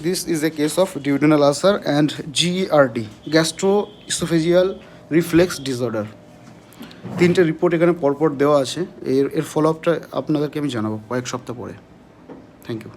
This is a case of duodenal ulcer and GERD, gastroesophageal reflex disorder. 3টে report এখানে পরপর দেওয়া আছে। এর ফলো আপটা আপনাদেরকে আমি জানাবো কয়েক সপ্তাহ পরে। Thank you.